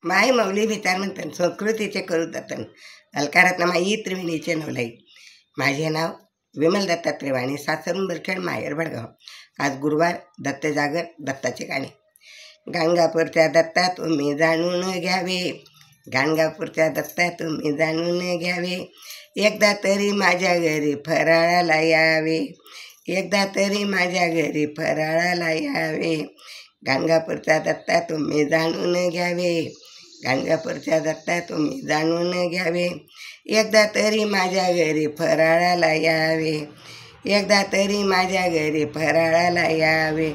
माई मौली भितार म्हणतात संस्कृतीचे करू दत्तन अलकारातनं माई त्रिवेणीचे नवलाई. माझे नाव विमल दत्ता त्रिवाणी, सासर उंबरखेड, माहेर भडगाव. आज गुरुवार, दत्त जागर, दत्ताचे गाणे. गाणगापूरच्या दत्ता तुम्ही जाणून घ्यावे, गाणगापूरच्या दत्ता तुम्ही जाणून घ्यावे. एकदा तरी माझ्या घरी फराळाला यावे, एकदा तरी माझ्या घरी फराळाला यावे. गाणगापूरचा दत्ता तुम्ही जाणून घ्यावे, गाणगापूरच्या दत्ता तुम्ही जाणून घ्यावे. एकदा तरी माझ्या घरी फराळाला यावे, एकदा तरी माझ्या घरी फराळाला यावे.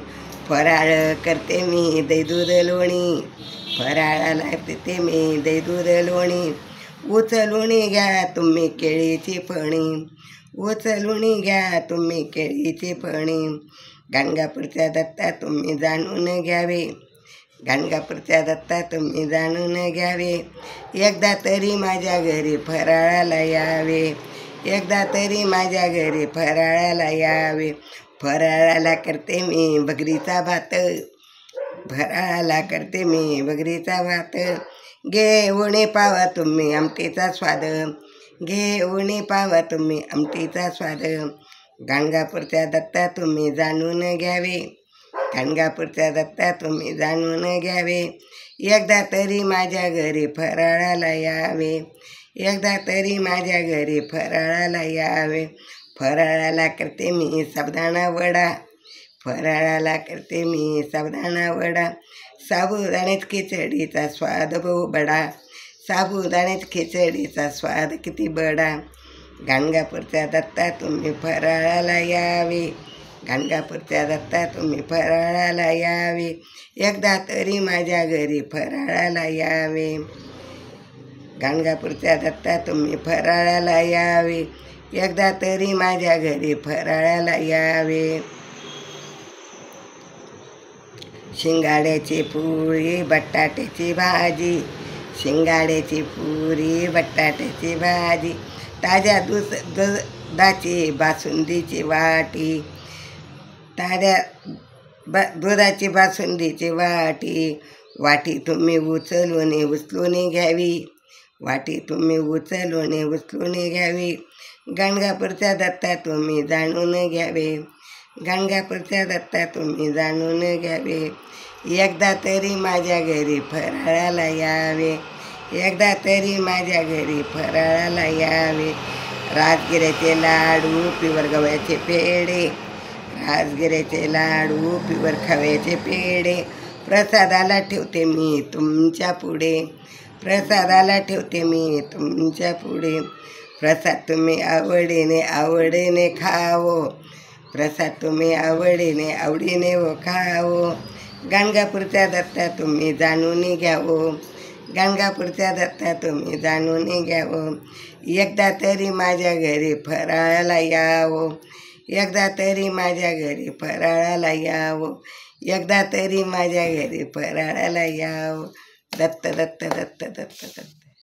फराळ करते मी दही दूध लोणी, फराळाला करते मी दही दूध लोणी. उचलून घ्या तुम्ही केळीची फणी, उचलून घ्या तुम्ही केळीची फणी. गाणगापूरच्या दत्ता तुम्ही जाणून घ्यावे, गाणगापूरच्या दत्ता तुम्ही जाणून घ्यावे. एकदा तरी माझ्या घरी फराळाला यावे, एकदा तरी माझ्या घरी फराळाला यावे. फराळाला करते मी भगरीचा भात, फराळाला करते मी भगरीचा भात. घेऊन पावा तुम्ही आमटीचा स्वाद, घेऊन पावा तुम्ही आमटीचा स्वाद. गाणगापूरच्या दत्ता तुम्ही जाणून घ्यावे, गाणगापूरच्या दत्ता तुम्ही जाणून घ्यावे. एकदा तरी माझ्या घरी फराळाला यावे, एकदा तरी माझ्या घरी फराळाला यावे. फराळाला करते मी साबुदाणा वडा, फराळाला करते मी साबुदाणा वडा. साबुदाण्यात खिचडीचा स्वाद बहु बडा, साबुदाण्यात खिचडीचा स्वाद किती बडा. गाणगापूरच्या दत्ता तुम्ही फराळाला यावे, गाणगापूरच्या दत्ता तुम्ही फराळाला यावे. एकदा तरी माझ्या घरी फराळाला यावे, गाणगापूरच्या दत्ता तुम्ही फराळाला यावे. एकदा तरी माझ्या घरी फराळाला यावे. शिंगाड्याची पोळी बटाट्याची भाजी, शिंगाड्याची पोळी बटाट्याची भाजी. ताज्या दुधाची बासुंदीची वाटी, ताज्या दुधाची बासुंदीची वाटी. वाटी तुम्ही उचलून घ्यावी, वाटी तुम्ही उचलून घ्यावी. गाणगापूरच्या दत्ता तुम्ही जाणून घ्यावे, गाणगापूरच्या दत्ता तुम्ही जाणून घ्यावे. एकदा तरी माझ्या घरी फराळाला यावे, एकदा तरी माझ्या घरी फराळाला यावे. राजगिऱ्याचे लाडू, पिवर गव्याचे पेढे, राजगिऱ्याचे लाडू, पिवर खव्याचे पेढे. प्रसादाला ठेवते मी तुमच्या पुढे, प्रसादाला ठेवते मी तुमच्या पुढे. प्रसाद तुम्ही आवडीने खावो, प्रसाद तुम्ही आवडीने खावो. गाणगापूरच्या दत्ता तुम्ही जाणून घ्यावो, गाणगापूरच्या दत्ता तुम्ही जाणून घ्यावो. एकदा तरी माझ्या घरी फराळाला यावो, एकदा तरी माझ्या घरी फराळाला यावो, एकदा तरी माझ्या घरी फराळाला यावो. दत्त दत्त दत्त दत्त दत्त.